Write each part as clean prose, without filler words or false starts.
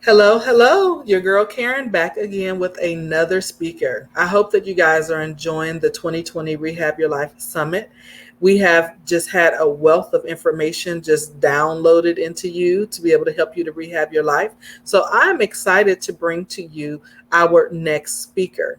Hello, hello. Your girl Karen back again with another speaker. I hope that you guys are enjoying the 2020 Rehab Your Life Summit. We have just had a wealth of information just downloaded into you to be able to help you to rehab your life. So I'm excited to bring to you our next speaker.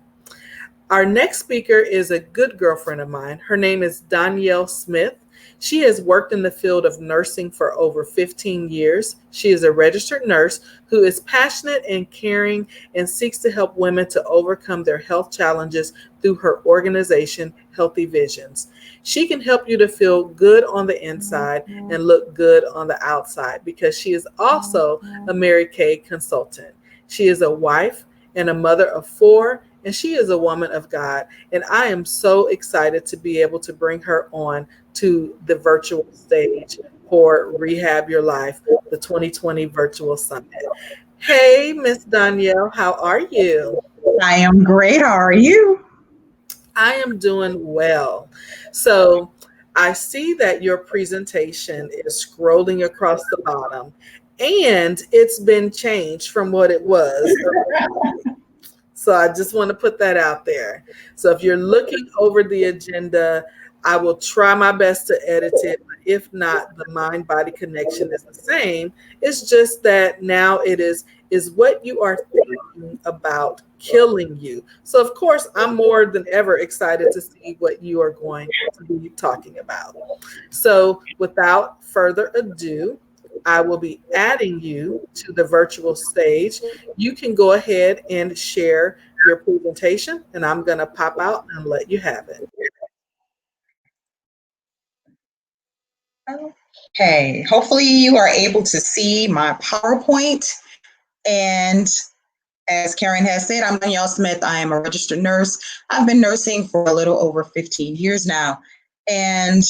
Our next speaker is a good girlfriend of mine. Her name is Donyell Smith. She has worked in the field of nursing for over 15 years. She is a registered nurse who is passionate and caring and seeks to help women to overcome their health challenges through her organization, Healthy Visions. She can help you to feel good on the inside and look good on the outside because she is also a Mary Kay consultant. She is a wife and a mother of four, and she is a woman of God. And I am so excited to be able to bring her on to the virtual stage for Rehab Your Life, the 2020 Virtual Summit. Hey, Miss Donyell, how are you? I am great. How are you? I am doing well. So I see that your presentation is scrolling across the bottom and it's been changed from what it was. So I just want to put that out there. So if you're looking over the agenda, I will try my best to edit it. If not, the mind body connection is the same. It's just that now it is what you are thinking about killing you. So of course, I'm more than ever excited to see what you are going to be talking about. So without further ado, I will be adding you to the virtual stage. You can go ahead and share your presentation, and I'm going to pop out and let you have it. Okay. Hopefully, you are able to see my PowerPoint. And as Karen has said, I'm Donyell Smith. I am a registered nurse. I've been nursing for a little over 15 years now. And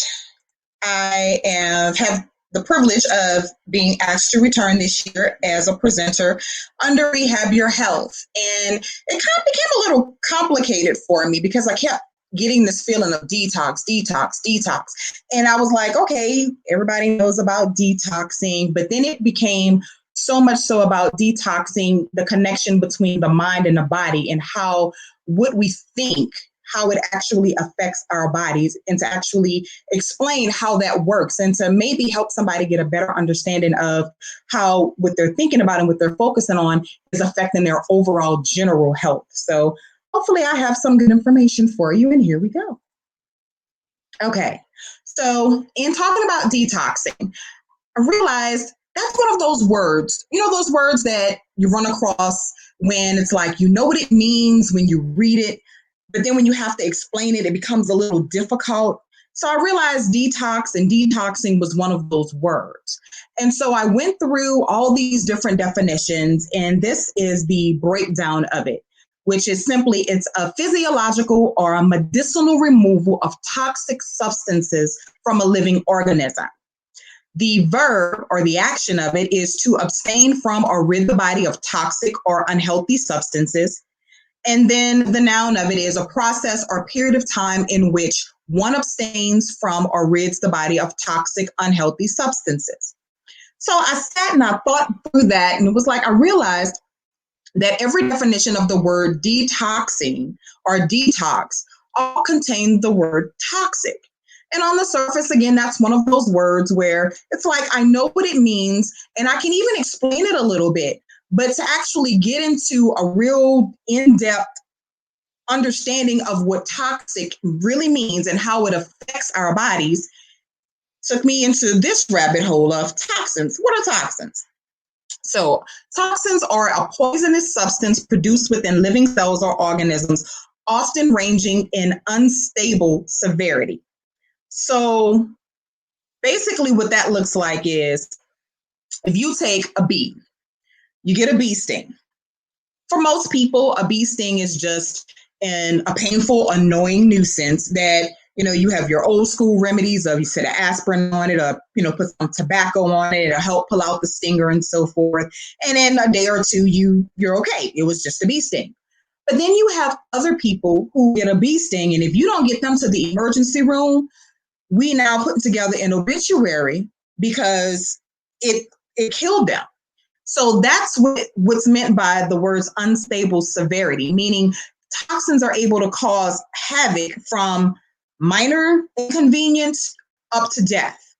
have the privilege of being asked to return this year as a presenter under Rehab Your Health. And it kind of became a little complicated for me because I kept getting this feeling of detox, detox, detox. And I was like, okay, everybody knows about detoxing, but then it became so much so about detoxing the connection between the mind and the body and how what we think, how it actually affects our bodies, and to actually explain how that works and to maybe help somebody get a better understanding of how what they're thinking about and what they're focusing on is affecting their overall general health. So hopefully I have some good information for you, and here we go. Okay, so in talking about detoxing, I realized that's one of those words, those words that you run across when it's like, you know what it means when you read it, but then when you have to explain it, it becomes a little difficult. So I realized detox and detoxing was one of those words. And so I went through all these different definitions, and this is the breakdown of it, which is simply it's a physiological or a medicinal removal of toxic substances from a living organism. The verb or the action of it is to abstain from or rid the body of toxic or unhealthy substances. And then the noun of it is a process or period of time in which one abstains from or rids the body of toxic, unhealthy substances. So I sat and I thought through that, and it was like I realized that every definition of the word detoxing or detox all contain the word toxic. And on the surface, again, that's one of those words where it's like I know what it means and I can even explain it a little bit. But to actually get into a real in-depth understanding of what toxic really means and how it affects our bodies took me into this rabbit hole of toxins. What are toxins? So toxins are a poisonous substance produced within living cells or organisms, often ranging in unstable severity. So basically what that looks like is if you take a bee, you get a bee sting. For most people, a bee sting is just a painful, annoying nuisance that, you have your old school remedies of you set an aspirin on it or, put some tobacco on it to help pull out the stinger and so forth. And in a day or two, you're okay. It was just a bee sting. But then you have other people who get a bee sting. And if you don't get them to the emergency room, we now put together an obituary because it killed them. So that's what's meant by the words unstable severity, meaning toxins are able to cause havoc from minor inconvenience up to death.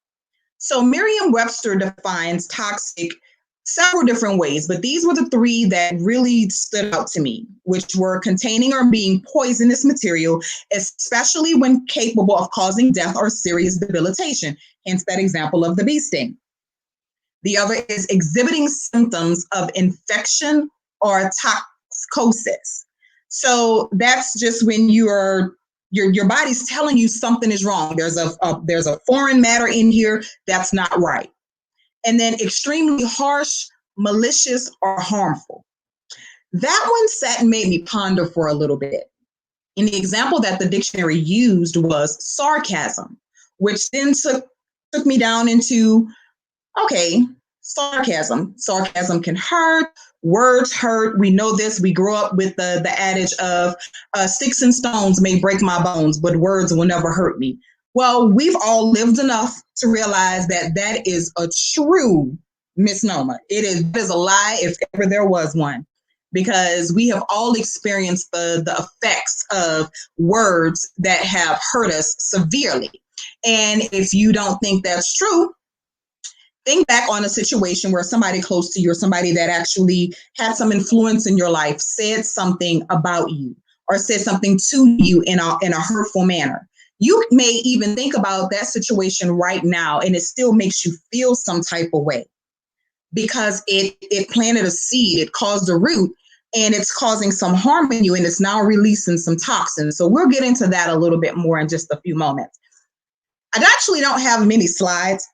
So Merriam-Webster defines toxic several different ways, but these were the three that really stood out to me, which were containing or being poisonous material, especially when capable of causing death or serious debilitation, hence that example of the bee sting. The other is exhibiting symptoms of infection or toxicosis. So that's just when your body's telling you something is wrong. There's a foreign matter in here that's not right. And then extremely harsh, malicious, or harmful. That one sat and made me ponder for a little bit. And the example that the dictionary used was sarcasm, which then took me down into, okay, sarcasm. Sarcasm can hurt. Words hurt. We know this. We grew up with the adage of sticks and stones may break my bones, but words will never hurt me. Well, we've all lived enough to realize that that is a true misnomer. It is a lie if ever there was one, because we have all experienced the effects of words that have hurt us severely. And if you don't think that's true, think back on a situation where somebody close to you or somebody that actually had some influence in your life said something about you or said something to you in a hurtful manner. You may even think about that situation right now and it still makes you feel some type of way because it planted a seed, it caused a root, and it's causing some harm in you, and it's now releasing some toxins. So we'll get into that a little bit more in just a few moments. I actually don't have many slides.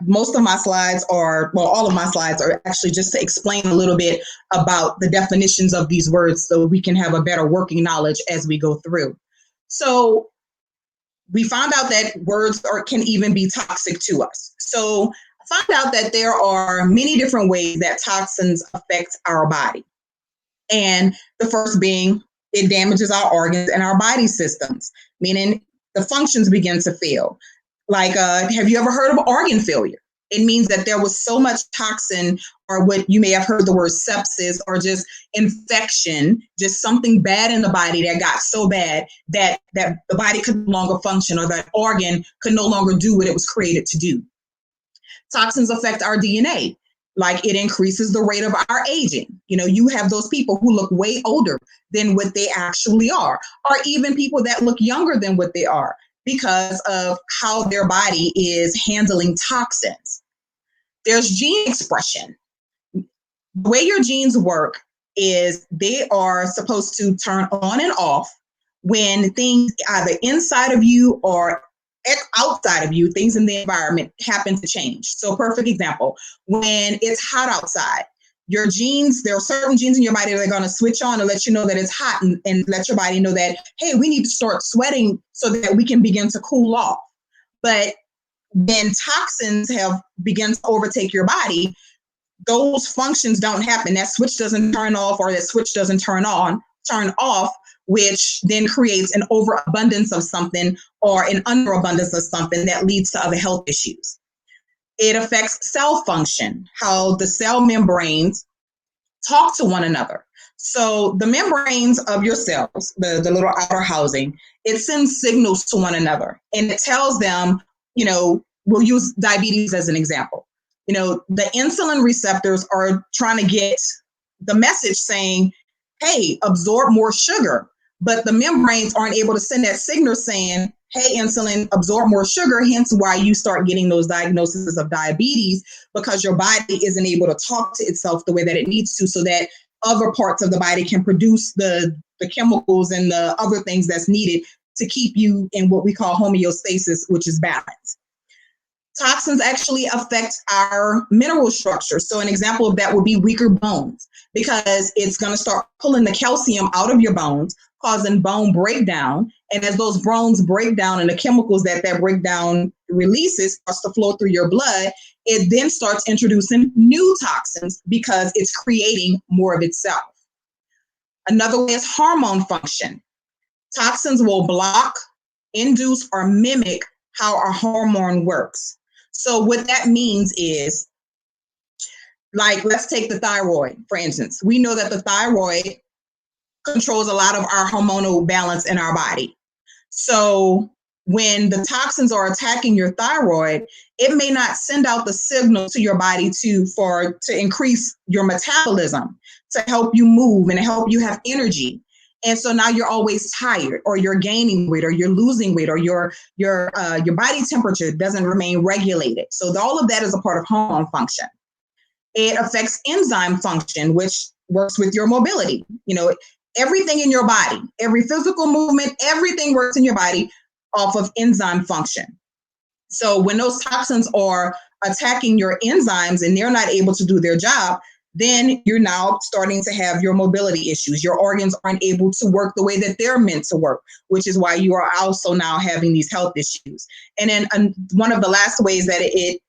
Most of my slides are, well, all of my slides are actually just to explain a little bit about the definitions of these words so we can have a better working knowledge as we go through. So we found out that words can even be toxic to us. So I found out that there are many different ways that toxins affect our body. And the first being it damages our organs and our body systems, meaning the functions begin to fail. Like, have you ever heard of organ failure? It means that there was so much toxin, or what you may have heard the word sepsis, or just infection, just something bad in the body that got so bad that the body could no longer function, or that organ could no longer do what it was created to do. Toxins affect our DNA. Like, it increases the rate of our aging. You know, you have those people who look way older than what they actually are, or even people that look younger than what they are, because of how their body is handling toxins. There's gene expression. The way your genes work is they are supposed to turn on and off when things either inside of you or outside of you, things in the environment happen to change. So, perfect example, when it's hot outside, your genes, there are certain genes in your body that are going to switch on to let you know that it's hot, and let your body know that, hey, we need to start sweating so that we can begin to cool off. But when toxins have begun to overtake your body, those functions don't happen. That switch doesn't turn off, or that switch doesn't turn off, which then creates an overabundance of something or an underabundance of something that leads to other health issues. It affects cell function, how the cell membranes talk to one another. So the membranes of your cells, the little outer housing, it sends signals to one another, and it tells them, we'll use diabetes as an example. The insulin receptors are trying to get the message saying, hey, absorb more sugar. But the membranes aren't able to send that signal saying, hey, insulin, absorb more sugar, hence why you start getting those diagnoses of diabetes, because your body isn't able to talk to itself the way that it needs to, so that other parts of the body can produce the chemicals and the other things that's needed to keep you in what we call homeostasis, which is balance. Toxins actually affect our mineral structure. So an example of that would be weaker bones, because it's going to start pulling the calcium out of your bones, causing bone breakdown. And as those bones break down and the chemicals that breakdown releases starts to flow through your blood, it then starts introducing new toxins because it's creating more of itself. Another way is hormone function. Toxins will block, induce, or mimic how our hormone works. So what that means is Like, let's take the thyroid, for instance. We know that the thyroid controls a lot of our hormonal balance in our body. So when the toxins are attacking your thyroid, it may not send out the signal to your body to increase your metabolism, to help you move and to help you have energy. And so now you're always tired, or you're gaining weight, or you're losing weight, or your body temperature doesn't remain regulated. So all of that is a part of hormone function. It affects enzyme function, which works with your mobility. Everything in your body, every physical movement, everything works in your body off of enzyme function. So when those toxins are attacking your enzymes and they're not able to do their job, then you're now starting to have your mobility issues. Your organs aren't able to work the way that they're meant to work, which is why you are also now having these health issues. And then one of the last ways that it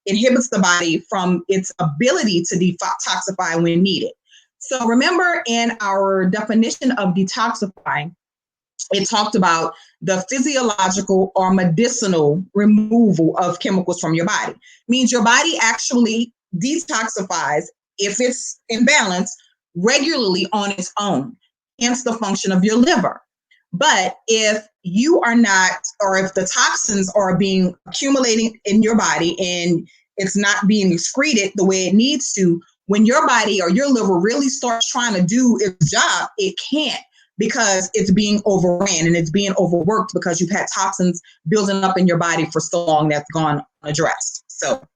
inhibits the body from its ability to detoxify when needed. So remember, in our definition of detoxifying, it talked about the physiological or medicinal removal of chemicals from your body. Means your body actually detoxifies, if it's in balance, regularly on its own, hence the function of your liver. But if you are not, or if the toxins are being accumulating in your body and it's not being excreted the way it needs to, when your body or your liver really starts trying to do its job, it can't, because it's being overran and it's being overworked because you've had toxins building up in your body for so long that's gone unaddressed. So,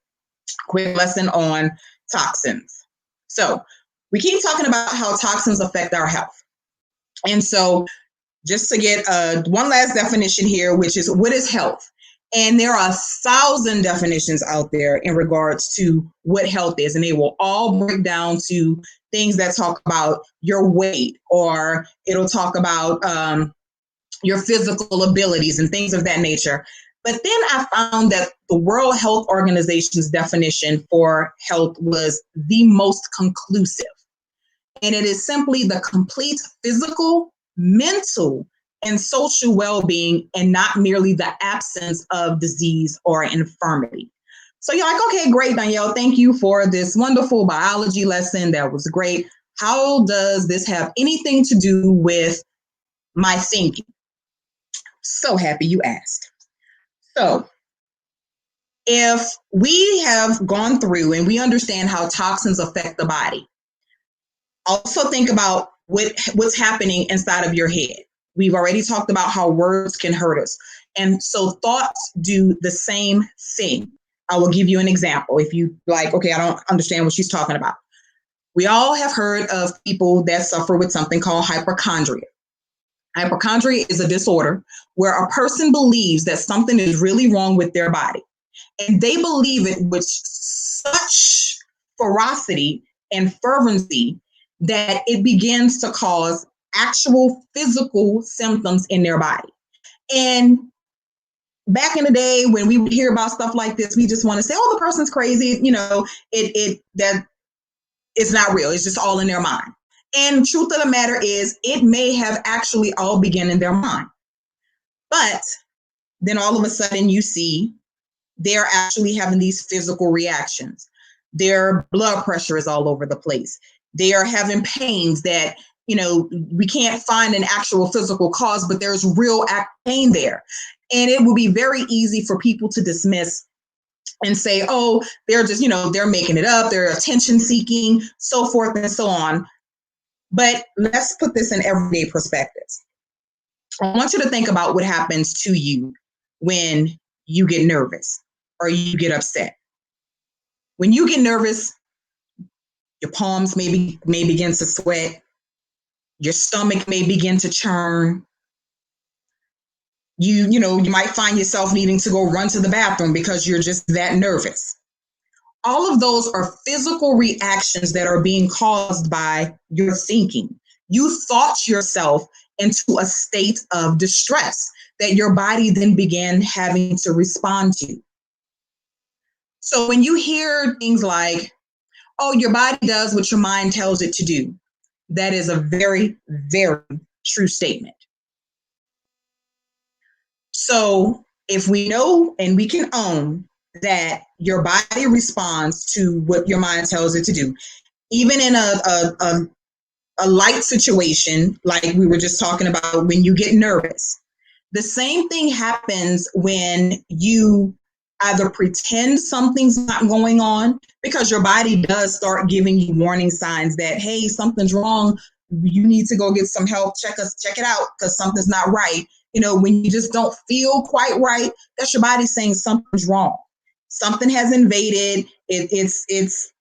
quick lesson on toxins. So, we keep talking about how toxins affect our health. And so, just to get one last definition here, which is, what is health? And there are 1,000 definitions out there in regards to what health is, and they will all break down to things that talk about your weight, or it'll talk about your physical abilities and things of that nature. But then I found that the World Health Organization's definition for health was the most conclusive. And it is simply the complete physical, mental, and social well-being, and not merely the absence of disease or infirmity. So you're like, okay, great, Donyell. Thank you for this wonderful biology lesson. That was great. How does this have anything to do with my thinking? So happy you asked. So if we have gone through and we understand how toxins affect the body, also think about what's happening inside of your head. We've already talked about how words can hurt us. And so thoughts do the same thing. I will give you an example. If you like, okay, I don't understand what she's talking about. We all have heard of people that suffer with something called hypochondria. Hypochondria is a disorder where a person believes that something is really wrong with their body. And they believe it with such ferocity and fervency that it begins to cause actual physical symptoms in their body. And back in the day when we would hear about stuff like this, we just want to say, oh, the person's crazy. That it's not real. It's just all in their mind. And truth of the matter is, it may have actually all begun in their mind. But then all of a sudden you see they're actually having these physical reactions. Their blood pressure is all over the place. They are having pains that, we can't find an actual physical cause, but there's real pain there. And it will be very easy for people to dismiss and say, oh, they're just, they're making it up. They're attention seeking, so forth and so on. But let's put this in everyday perspectives. I want you to think about what happens to you when you get nervous or you get upset. When you get nervous, your palms may begin to sweat. Your stomach may begin to churn. You might find yourself needing to go run to the bathroom because you're just that nervous. All of those are physical reactions that are being caused by your thinking. You thought yourself into a state of distress that your body then began having to respond to. So when you hear things like, oh, your body does what your mind tells it to do, that is a very, very true statement. So if we know and we can own that your body responds to what your mind tells it to do. Even in a light situation, like we were just talking about, when you get nervous, the same thing happens when you either pretend something's not going on, because your body does start giving you warning signs that, hey, something's wrong. You need to go get some help. Check it out, because something's not right. When you just don't feel quite right, that's your body saying something's wrong. Something has invaded. It's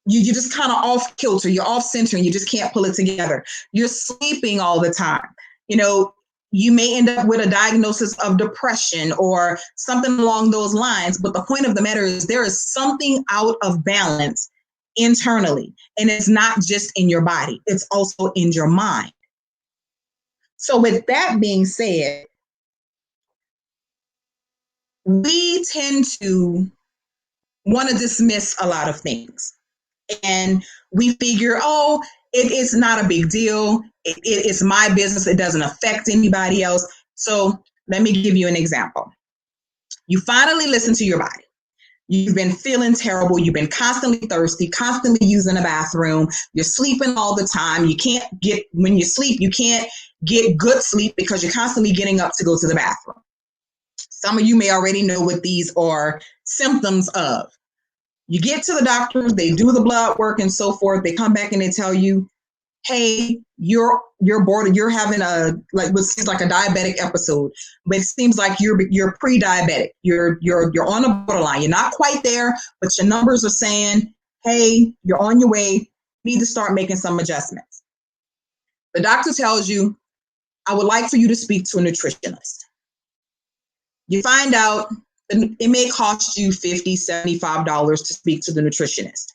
you just kind of off kilter. You're off center, and you just can't pull it together. You're sleeping all the time. You may end up with a diagnosis of depression or something along those lines. But the point of the matter is, there is something out of balance internally. And it's not just in your body, it's also in your mind. So with that being said, we tend to want to dismiss a lot of things. And we figure, oh, it's not a big deal. It's my business. It doesn't affect anybody else. So let me give you an example. You finally listen to your body. You've been feeling terrible. You've been constantly thirsty, constantly using the bathroom. You're sleeping all the time. When you sleep, you can't get good sleep because you're constantly getting up to go to the bathroom. Some of you may already know what these are symptoms of. You get to the doctor, they do the blood work and so forth. They come back and they tell you, hey, you're bored. You're having what seems like a diabetic episode, but it seems like you're pre-diabetic. You're on the borderline. You're not quite there, but your numbers are saying, hey, you're on your way. You need to start making some adjustments. The doctor tells you, I would like for you to speak to a nutritionist. You find out it may cost you $50, $75 to speak to the nutritionist.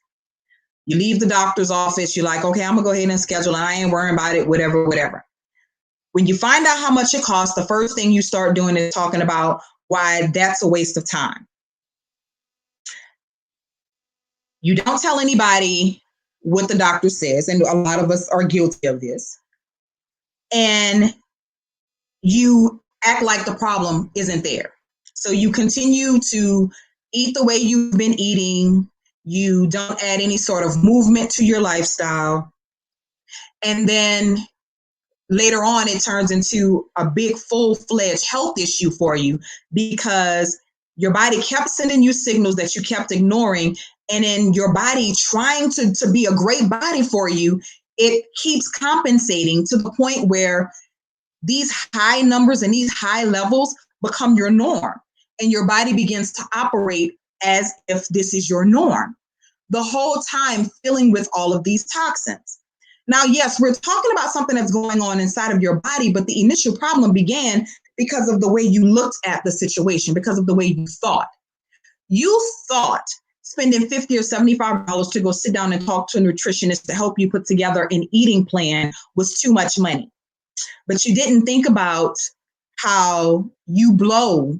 You leave the doctor's office. You're like, okay, I'm going to go ahead and schedule, and I ain't worrying about it, whatever. When you find out how much it costs, the first thing you start doing is talking about why that's a waste of time. You don't tell anybody what the doctor says, and a lot of us are guilty of this. And you act like the problem isn't there. So you continue to eat the way you've been eating. You don't add any sort of movement to your lifestyle. And then later on, it turns into a big full-fledged health issue for you, because your body kept sending you signals that you kept ignoring. And in your body trying to be a great body for you, it keeps compensating to the point where these high numbers and these high levels become your norm. And your body begins to operate as if this is your norm, the whole time filling with all of these toxins. Now, yes, we're talking about something that's going on inside of your body, but the initial problem began because of the way you looked at the situation, because of the way you thought. You thought spending $50 or $75 to go sit down and talk to a nutritionist to help you put together an eating plan was too much money. But you didn't think about how you blow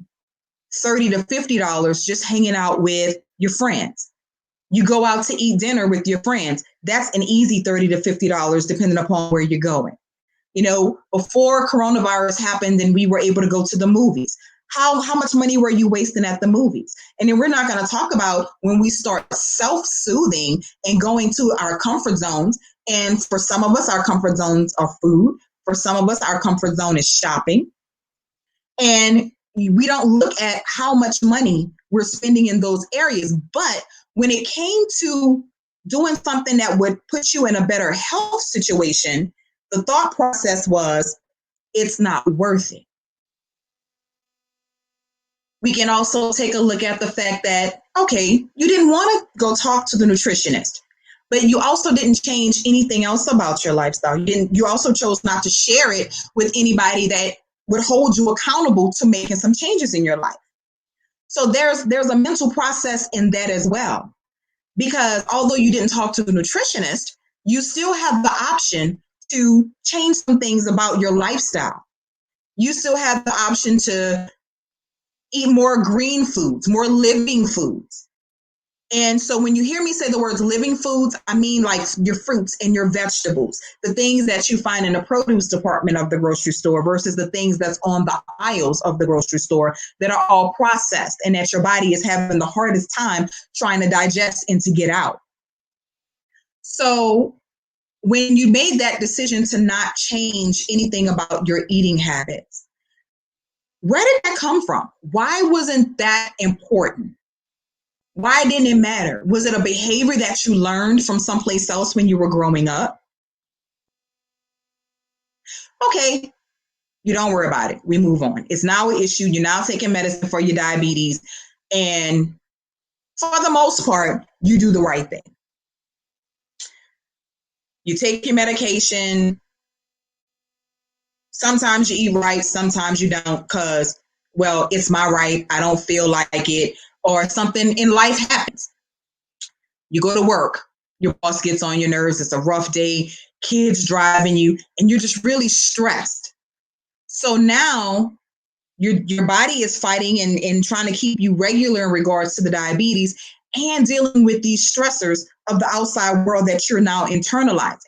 $30 to $50 just hanging out with your friends. You go out to eat dinner with your friends. That's an easy $30 to $50 depending upon where you're going. Before coronavirus happened and we were able to go to the movies, how much money were you wasting at the movies? And then we're not going to talk about when we start self-soothing and going to our comfort zones. And for some of us, our comfort zones are food. For some of us, our comfort zone is shopping. And we don't look at how much money we're spending in those areas. But when it came to doing something that would put you in a better health situation, the thought process was, it's not worth it. We can also take a look at the fact that, okay, you didn't want to go talk to the nutritionist, but you also didn't change anything else about your lifestyle. You also chose not to share it with anybody that would hold you accountable to making some changes in your life. So there's a mental process in that as well, because although you didn't talk to the nutritionist, you still have the option to change some things about your lifestyle. You still have the option to eat more green foods, more living foods. And so when you hear me say the words living foods, I mean like your fruits and your vegetables, the things that you find in the produce department of the grocery store versus the things that's on the aisles of the grocery store that are all processed and that your body is having the hardest time trying to digest and to get out. So when you made that decision to not change anything about your eating habits, where did that come from? Why wasn't that important? Why didn't it matter? Was it a behavior that you learned from someplace else when you were growing up? Okay, you don't worry about it. We move on. It's now an issue. You're now taking medicine for your diabetes. And for the most part, you do the right thing. You take your medication. Sometimes you eat right, sometimes you don't because, well, it's my right. I don't feel like it. Or something in life happens. You go to work, your boss gets on your nerves, it's a rough day, kids driving you, and you're just really stressed. So now your body is fighting and trying to keep you regular in regards to the diabetes and dealing with these stressors of the outside world that you're now internalizing.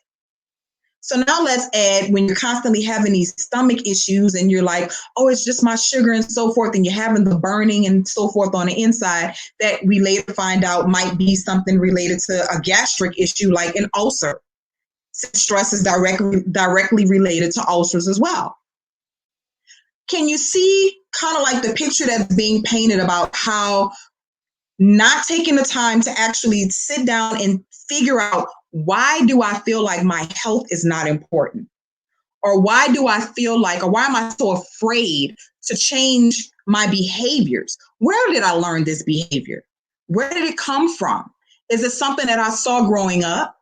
So now let's add when you're constantly having these stomach issues and you're like, oh, it's just my sugar and so forth, and you're having the burning and so forth on the inside that we later find out might be something related to a gastric issue like an ulcer. Stress is directly related to ulcers as well. Can you see kind of like the picture that's being painted about how not taking the time to actually sit down and figure out why do I feel like my health is not important? Or why do I feel like, or why am I so afraid to change my behaviors? Where did I learn this behavior? Where did it come from? Is it something that I saw growing up?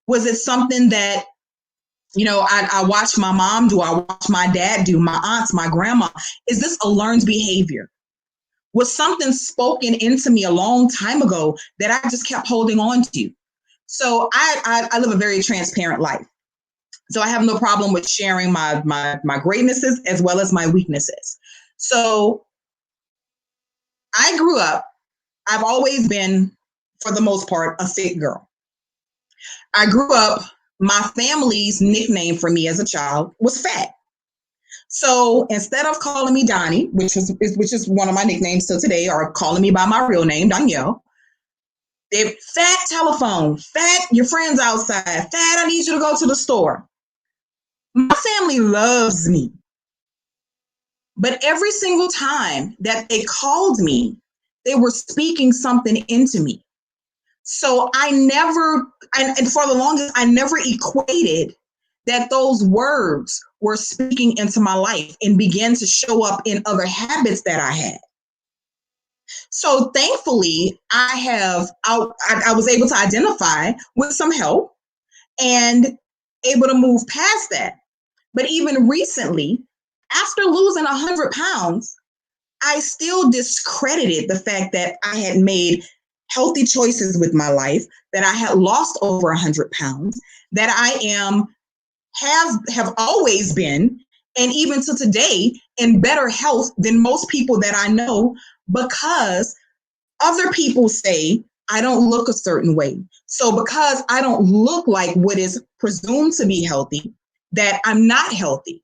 Was it something that, I watched my mom do, I watched my dad do, my aunts, my grandma? Is this a learned behavior? Was something spoken into me a long time ago that I just kept holding on to? So I live a very transparent life. So I have no problem with sharing my greatnesses as well as my weaknesses. So I grew up, I've always been, for the most part, a fit girl. I grew up, my family's nickname for me as a child was fat. So instead of calling me Donnie, which is one of my nicknames till today, or calling me by my real name, Donyell, they fat telephone, fat your friends outside, fat I need you to go to the store. My family loves me. But every single time that they called me, they were speaking something into me. So and for the longest, I never equated that those words were speaking into my life and began to show up in other habits that I had. So thankfully, I was able to identify with some help and able to move past that. But even recently, after losing 100 pounds, I still discredited the fact that I had made healthy choices with my life, that I had lost over 100 pounds, that have always been, and even to today, in better health than most people that I know, because other people say I don't look a certain way. So because I don't look like what is presumed to be healthy, that I'm not healthy.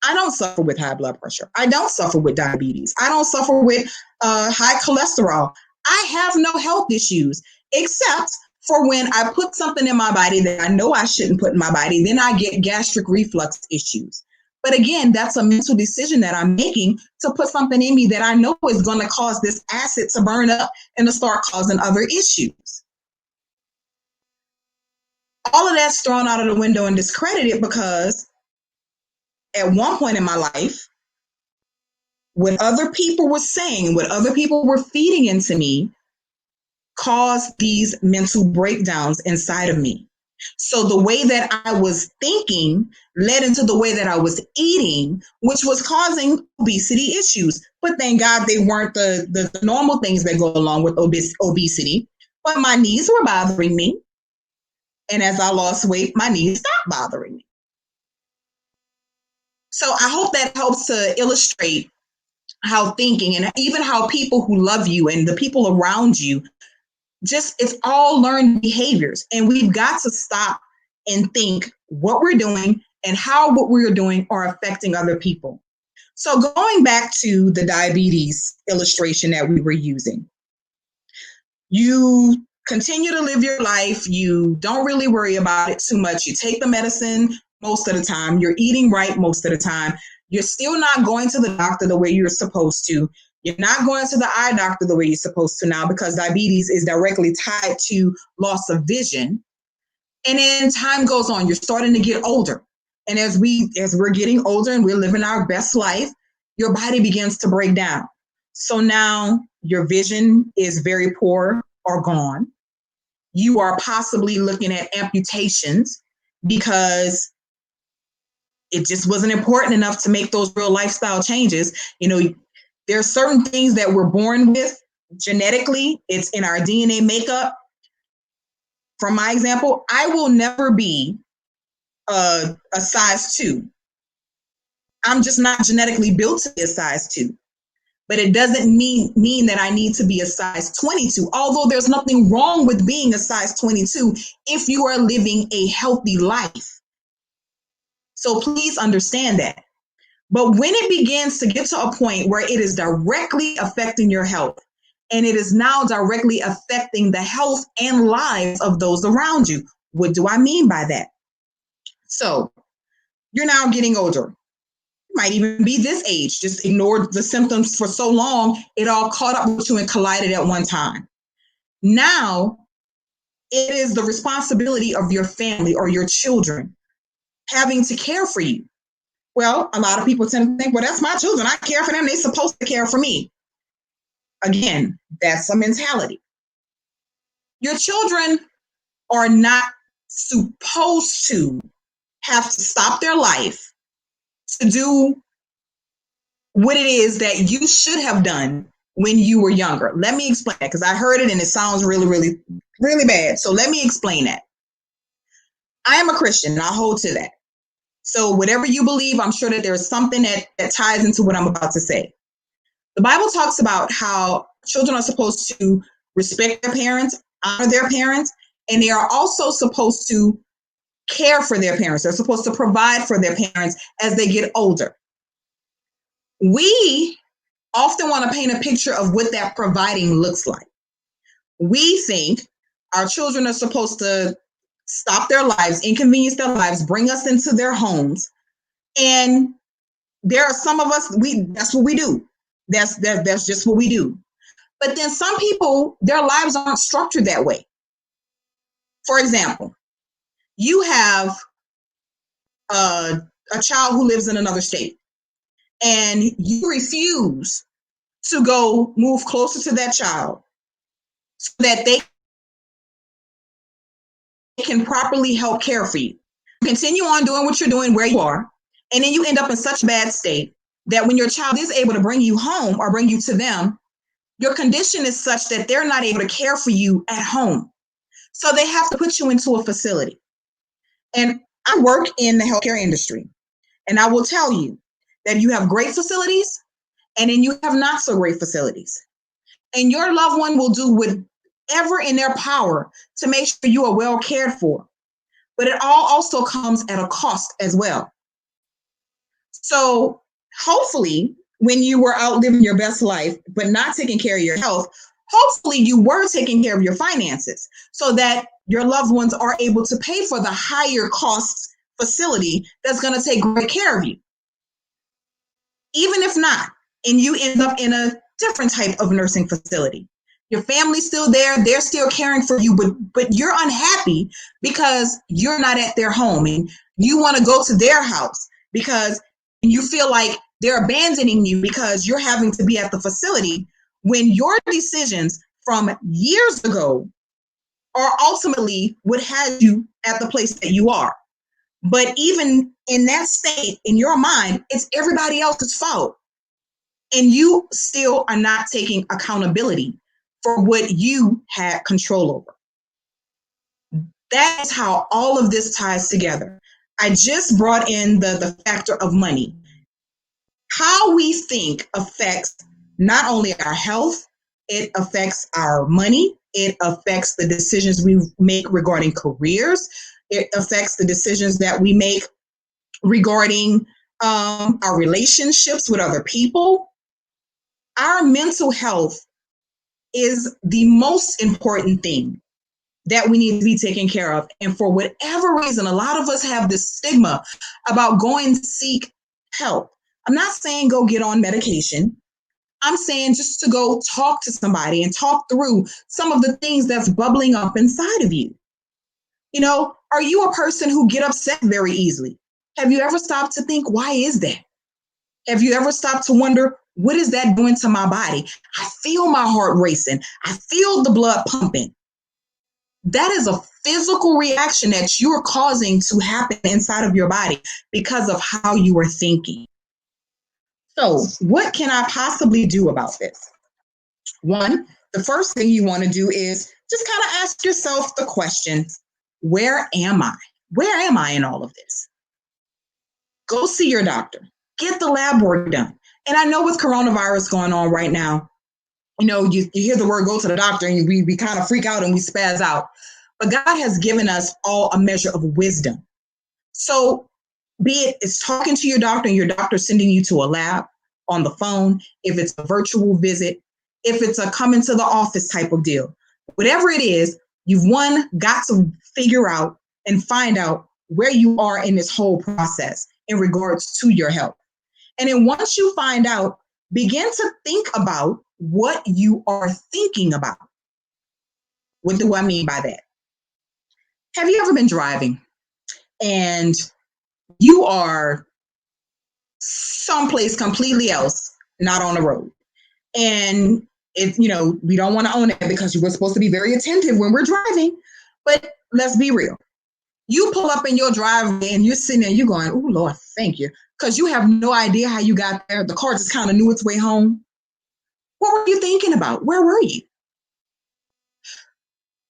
I don't suffer with high blood pressure. I don't suffer with diabetes. I don't suffer with high cholesterol. I have no health issues except for when I put something in my body that I know I shouldn't put in my body, then I get gastric reflux issues. But again, that's a mental decision that I'm making to put something in me that I know is going to cause this acid to burn up and to start causing other issues. All of that's thrown out of the window and discredited because at one point in my life, what other people were saying, what other people were feeding into me, caused these mental breakdowns inside of me. So the way that I was thinking led into the way that I was eating, which was causing obesity issues. But thank God they weren't the normal things that go along with obesity. But my knees were bothering me. And as I lost weight, my knees stopped bothering me. So I hope that helps to illustrate how thinking and even how people who love you and the people around you it's all learned behaviors. And we've got to stop and think what we're doing and how what we're doing are affecting other people. So going back to the diabetes illustration that we were using, you continue to live your life. You don't really worry about it too much. You take the medicine most of the time. You're eating right most of the time. You're still not going to the doctor the way you're supposed to. You're not going to the eye doctor the way you're supposed to now, because diabetes is directly tied to loss of vision. And then time goes on. You're starting to get older. And as we're getting older and we're living our best life, your body begins to break down. So now your vision is very poor or gone. You are possibly looking at amputations because it just wasn't important enough to make those real lifestyle changes. You know, there are certain things that we're born with genetically. It's in our DNA makeup. From my example, I will never be a size 2. I'm just not genetically built to be a size 2. But it doesn't mean that I need to be a size 22, although there's nothing wrong with being a size 22 if you are living a healthy life. So please understand that. But when it begins to get to a point where it is directly affecting your health, and it is now directly affecting the health and lives of those around you, what do I mean by that? So you're now getting older. Might even be this age, just ignored the symptoms for so long, it all caught up with you and collided at one time. Now, it is the responsibility of your family or your children having to care for you. Well, a lot of people tend to think, well, that's my children. I care for them. They're supposed to care for me. Again, that's a mentality. Your children are not supposed to have to stop their life to do what it is that you should have done when you were younger. Let me explain that, because I heard it and it sounds really, really, really bad. So let me explain that. I am a Christian and I hold to that. So whatever you believe, I'm sure that there's something that ties into what I'm about to say. The Bible talks about how children are supposed to respect their parents, honor their parents, and they are also supposed to care for their parents. They're supposed to provide for their parents as they get older. We often want to paint a picture of what that providing looks like. We think our children are supposed to stop their lives, inconvenience their lives, bring us into their homes. And there are some of us, that's what we do. That's just what we do. But then some people, their lives aren't structured that way. For example, you have a child who lives in another state, and you refuse to go move closer to that child so that they can properly help care for you. Continue on doing what you're doing where you are, and then you end up in such a bad state that when your child is able to bring you home or bring you to them, your condition is such that they're not able to care for you at home. So they have to put you into a facility. And I work in the healthcare industry, and I will tell you that you have great facilities and then you have not so great facilities. And your loved one will do whatever in their power to make sure you are well cared for. But it all also comes at a cost as well. So hopefully, when you were out living your best life, but not taking care of your health, hopefully you were taking care of your finances so that your loved ones are able to pay for the higher cost facility that's going to take great care of you. Even if not, and you end up in a different type of nursing facility, your family's still there, they're still caring for you, but you're unhappy because you're not at their home and you want to go to their house because you feel like they're abandoning you because you're having to be at the facility when your decisions from years ago are ultimately what has you at the place that you are. But even in that state, in your mind, it's everybody else's fault. And you still are not taking accountability for what you had control over. That is how all of this ties together. I just brought in the factor of money. How we think affects not only our health, it affects our money, It affects the decisions we make regarding careers. It affects the decisions that we make regarding our relationships with other people. Our mental health is the most important thing that we need to be taken care of. And for whatever reason, a lot of us have this stigma about going to seek help. I'm not saying go get on medication. I'm saying just to go talk to somebody and talk through some of the things that's bubbling up inside of you. You know, are you a person who get upset very easily? Have you ever stopped to think, why is that? Have you ever stopped to wonder, what is that doing to my body? I feel my heart racing. I feel the blood pumping. That is a physical reaction that you're causing to happen inside of your body because of how you are thinking. So, what can I possibly do about this? One, the first thing you want to do is just kind of ask yourself the question, where am I? Where am I in all of this? Go see your doctor. Get the lab work done. And I know with coronavirus going on right now, you know, you hear the word go to the doctor and we kind of freak out and we spaz out. But God has given us all a measure of wisdom. So be it it's talking to your doctor and your doctor sending you to a lab on the phone, if it's a virtual visit, if it's a come into the office type of deal, whatever it is, you've got to figure out and find out where you are in this whole process in regards to your health. And then once you find out, begin to think about what you are thinking about. What do I mean by that? Have you ever been driving and you are someplace completely else, not on the road? And we don't want to own it because we're supposed to be very attentive when we're driving. But let's be real. You pull up in your driveway and you're sitting there, you're going, oh, Lord, thank you. Because you have no idea how you got there. The car just kind of knew its way home. What were you thinking about? Where were you?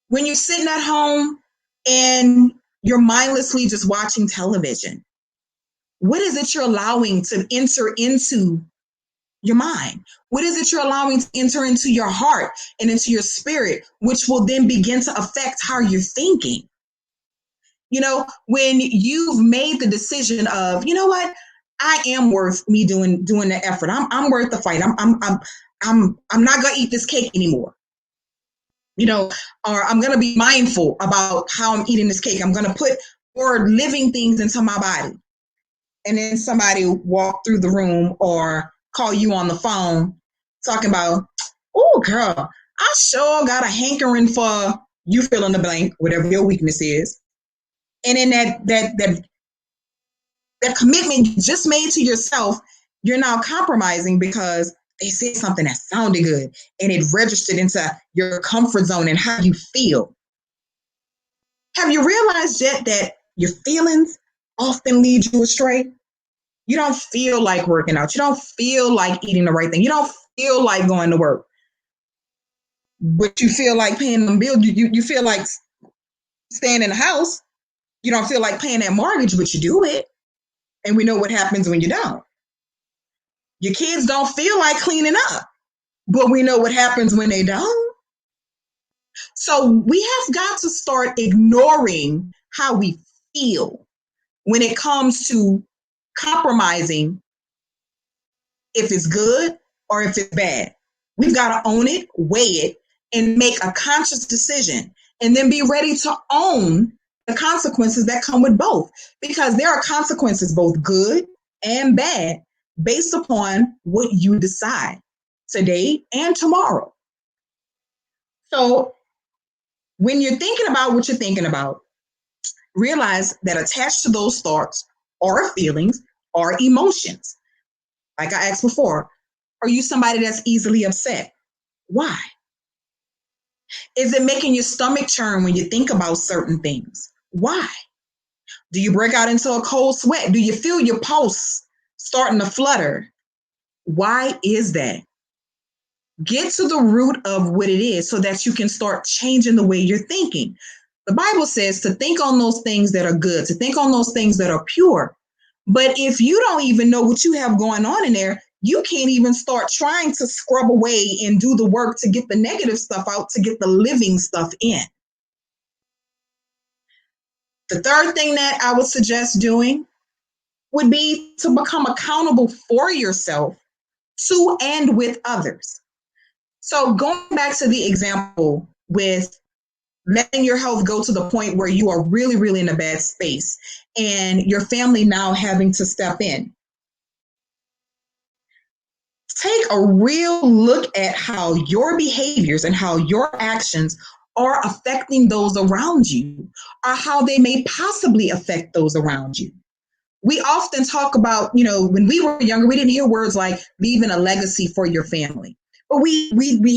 When you're sitting at home and you're mindlessly just watching television, what is it you're allowing to enter into your mind? What is it you're allowing to enter into your heart and into your spirit, which will then begin to affect how you're thinking? You know, when you've made the decision of, you know what, I am worth me doing the effort. I'm worth the fight. I'm not gonna eat this cake anymore. You know, or I'm gonna be mindful about how I'm eating this cake. I'm gonna put more living things into my body. And then somebody walk through the room or call you on the phone talking about, oh, girl, I sure got a hankering for you fill in the blank, whatever your weakness is. And then that commitment you just made to yourself, you're now compromising because they said something that sounded good and it registered into your comfort zone and how you feel. Have you realized yet that your feelings often lead you astray? You don't feel like working out. You don't feel like eating the right thing. You don't feel like going to work. But you feel like paying them bills. You feel like staying in the house. You don't feel like paying that mortgage, but you do it. And we know what happens when you don't. Your kids don't feel like cleaning up, but we know what happens when they don't. So we have got to start ignoring how we feel when it comes to compromising if it's good or if it's bad. We've got to own it, weigh it, and make a conscious decision, and then be ready to own the consequences that come with both, because there are consequences, both good and bad, based upon what you decide today and tomorrow. So when you're thinking about what you're thinking about, realize that attached to those thoughts are feelings or emotions. Like I asked before, are you somebody that's easily upset? Why? Is it making your stomach churn when you think about certain things? Why? Do you break out into a cold sweat? Do you feel your pulse starting to flutter? Why is that? Get to the root of what it is so that you can start changing the way you're thinking. The Bible says to think on those things that are good, to think on those things that are pure. But if you don't even know what you have going on in there, you can't even start trying to scrub away and do the work to get the negative stuff out, to get the living stuff in. The third thing that I would suggest doing would be to become accountable for yourself to and with others. So going back to the example with letting your health go to the point where you are really, really in a bad space and your family now having to step in. Take a real look at how your behaviors and how your actions are affecting those around you, or how they may possibly affect those around you. We often talk about, when we were younger, we didn't hear words like leaving a legacy for your family. But we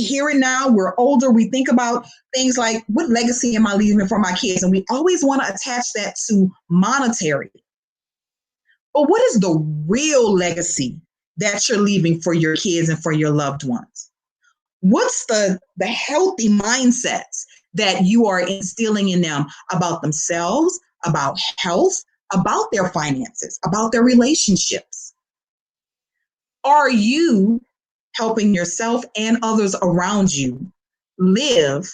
hear it now. We're older. We think about things like, what legacy am I leaving for my kids? And we always want to attach that to monetary. But what is the real legacy that you're leaving for your kids and for your loved ones? What's the healthy mindsets that you are instilling in them about themselves, about health, about their finances, about their relationships? Are you helping yourself and others around you live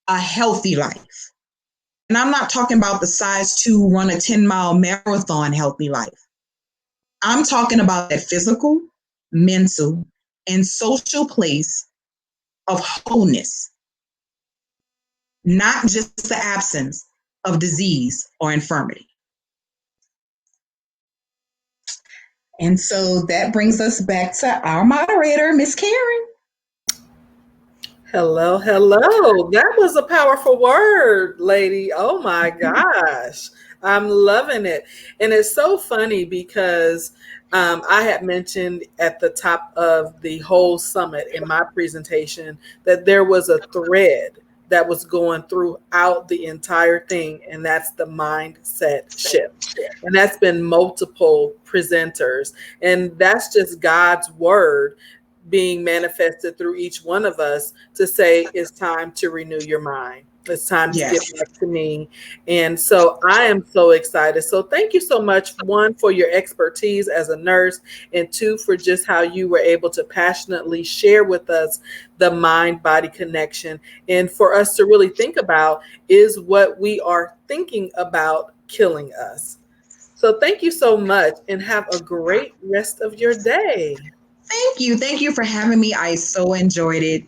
a healthy life? And I'm not talking about the size 2 run a 10-mile marathon healthy life. I'm talking about that physical, mental, and social place of wholeness, not just the absence of disease or infirmity. And so that brings us back to our moderator, Miss Karen. Hello, hello. That was a powerful word, lady. Oh my gosh. I'm loving it. And it's so funny because I had mentioned at the top of the whole summit in my presentation that there was a thread that was going throughout the entire thing, and that's the mindset shift. And that's been multiple presenters. And that's just God's word being manifested through each one of us to say it's time to renew your mind. It's time to Yes. get back to me. And so I am so excited. So thank you so much, one, for your expertise as a nurse, and two, for just how you were able to passionately share with us the mind body connection. And for us to really think about, is what we are thinking about killing us? So thank you so much and have a great rest of your day. Thank you. Thank you for having me. I so enjoyed it.